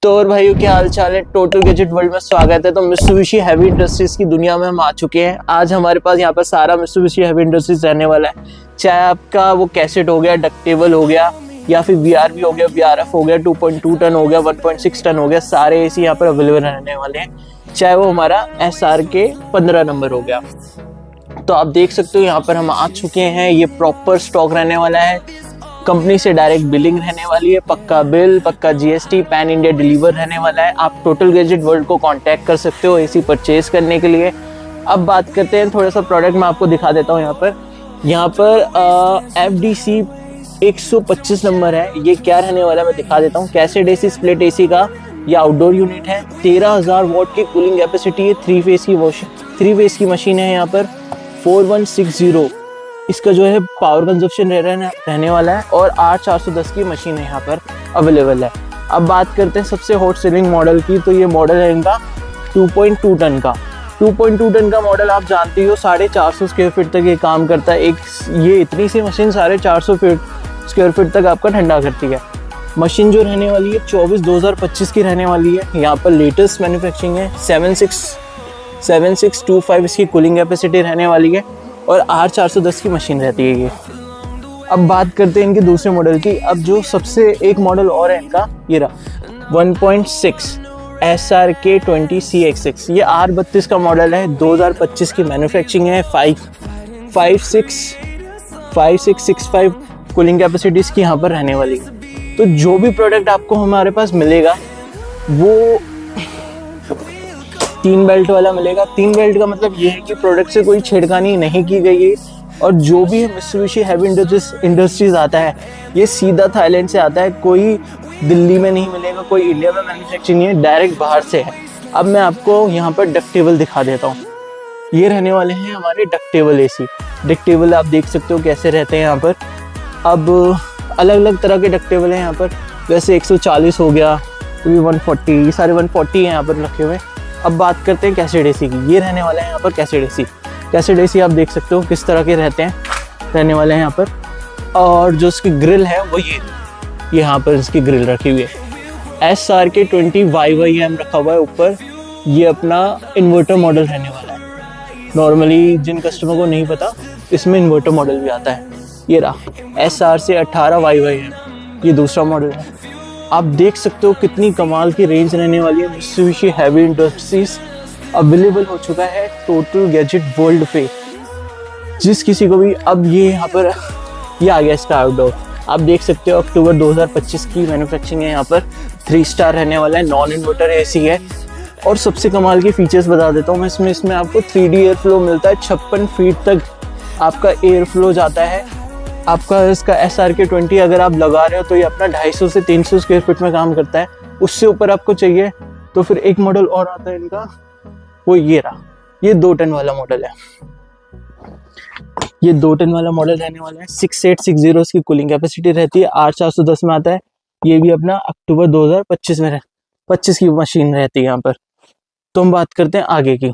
तो और भाइयों क्या हाल चाल है। टोटल गैजेट वर्ल्ड में स्वागत है। तो मित्सुबिशी हैवी इंडस्ट्रीज की दुनिया में हम आ चुके हैं। आज हमारे पास यहाँ पर सारा मित्सुबिशी हैवी इंडस्ट्रीज रहने वाला है। चाहे आपका वो कैसेट हो गया, डक्टेबल हो गया, या फिर वीआरवी हो गया, वीआरएफ हो गया, 2.2 टन हो गया, 1.6 टन हो गया, सारे एसी यहाँ पर अवेलेबल रहने वाले हैं। चाहे वो हमारा SRK 15 नंबर हो गया। तो आप देख सकते हो यहाँ पर हम आ चुके हैं। ये प्रॉपर स्टॉक रहने वाला है। कंपनी से डायरेक्ट बिलिंग रहने वाली है, पक्का बिल, पक्का GST, पैन इंडिया डिलीवर रहने वाला है। आप टोटल गैजेट वर्ल्ड को कांटेक्ट कर सकते हो एसी परचेज करने के लिए। अब बात करते हैं थोड़ा सा प्रोडक्ट मैं आपको दिखा देता हूँ। यहाँ पर FDC 125 नंबर है। ये क्या रहने वाला है मैं दिखा देता हूँ। कैसेट एसी, स्प्लिट एसी का ये आउटडोर यूनिट है। 13,000 वॉट की कूलिंग कैपेसिटी है। 3 फेस की मशीन है। यहाँ पर 4160 इसका जो है पावर कंजप्शन रहने वाला है और 8410 की मशीन है यहाँ पर अवेलेबल है। अब बात करते हैं सबसे हॉट सेलिंग मॉडल की। तो ये मॉडल है इनका 2.2 टन का। 2.2 टन का मॉडल आप जानते हो 450 स्क्वायर फीट तक ये काम करता है। ये इतनी सी मशीन 450 स्क्वायर फीट तक आपका ठंडा करती है। मशीन जो रहने वाली है 24/2025 की रहने वाली है। यहाँ पर लेटेस्ट मैन्युफैक्चरिंग है। 7625 इसकी कूलिंग कैपेसिटी रहने वाली है और R410 की मशीन रहती है ये। अब बात करते हैं इनके दूसरे मॉडल की। अब जो सबसे एक मॉडल और है इनका, ये रहा 1.6 SRK 20CX6। ये R32 का मॉडल है। 2025 की मैन्युफैक्चरिंग है। 5665 कूलिंग कैपेसिटी इसकी यहाँ पर रहने वाली है। तो जो भी प्रोडक्ट आपको हमारे पास मिलेगा वो 3 बेल्ट वाला मिलेगा। 3 बेल्ट का मतलब ये है कि प्रोडक्ट से कोई छेड़खानी नहीं की गई है। और जो भी मित्सुबिशी हैवी इंडस्ट्रीज आता है ये सीधा थाईलैंड से आता है। कोई दिल्ली में नहीं मिलेगा, कोई इंडिया में मैन्युफैक्चरिंग नहीं है, डायरेक्ट बाहर से है। अब मैं आपको यहाँ पर डक्टेबल दिखा देता हूँ। ये रहने वाले हैं हमारे डक्टेबल एसी। डक्टेबल आप देख सकते हो कैसे रहते हैं यहाँ पर। अब अलग अलग तरह के डक्टेबल हैं यहाँ पर। वैसे 140 हो गया, 140, ये सारे 140 हैं यहाँ पर रखे हुए। अब बात करते हैं कैसेट एसी की। ये रहने वाला है यहाँ पर कैसेट एसी। कैसेट एसी आप देख सकते हो किस तरह के रहने वाले हैं यहाँ पर। और जो इसकी ग्रिल है वो ये यहाँ पर इसकी ग्रिल रखी हुई है। SRK 20YYM रखा हुआ है ऊपर। ये अपना इन्वर्टर मॉडल रहने वाला है। नॉर्मली जिन कस्टमर को नहीं पता, इसमें इन्वर्टर मॉडल भी आता है। ये रहा SRC 18YYM, ये दूसरा मॉडल है। आप देख सकते हो कितनी कमाल की रेंज रहने वाली है। मित्सुबिशी हैवी इंडस्ट्रीज अवेलेबल हो चुका है टोटल गैजेट वर्ल्ड पे। जिस किसी को भी अब ये यहाँ पर ये आ गया इसका आउटडोर। आप देख सकते हो अक्टूबर 2025 की मैन्युफैक्चरिंग है। यहाँ पर 3 स्टार रहने वाला है। नॉन इन्वर्टर एसी है। और सबसे कमाल के फीचर्स बता देता हूँ मैं इसमें आपको 3D एयर फ्लो मिलता है। 56 फीट तक आपका एयर फ्लो जाता है। आपका इसका SRK 20 अगर आप लगा रहे हो तो ये अपना 250 से 300 स्क्वायर फीट में काम करता है। उससे ऊपर आपको चाहिए तो फिर एक मॉडल और आता है इनका, वो ये रहा। ये 2 टन वाला मॉडल है। ये 2 टन वाला मॉडल रहने वाला है। 6860 इसकी कूलिंग कैपेसिटी रहती है। R410 में आता है। ये भी अपना अक्टूबर 2025 की मशीन रहती है यहाँ पर। तो हम बात करते हैं आगे की।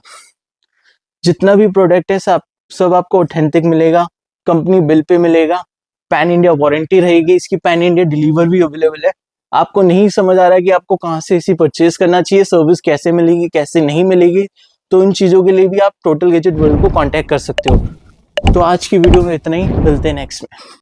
जितना भी प्रोडक्ट है सब आपको ऑथेंटिक मिलेगा, कंपनी बिल पे मिलेगा, पैन इंडिया वारंटी रहेगी। इसकी पैन इंडिया डिलीवर भी अवेलेबल है। आपको नहीं समझ आ रहा है कि आपको कहाँ से इसी परचेज करना चाहिए, सर्विस कैसे मिलेगी, कैसे नहीं मिलेगी, तो इन चीज़ों के लिए भी आप टोटल गैजेट वर्ल्ड को कांटेक्ट कर सकते हो। तो आज की वीडियो में इतना ही, मिलते हैं नेक्स्ट में।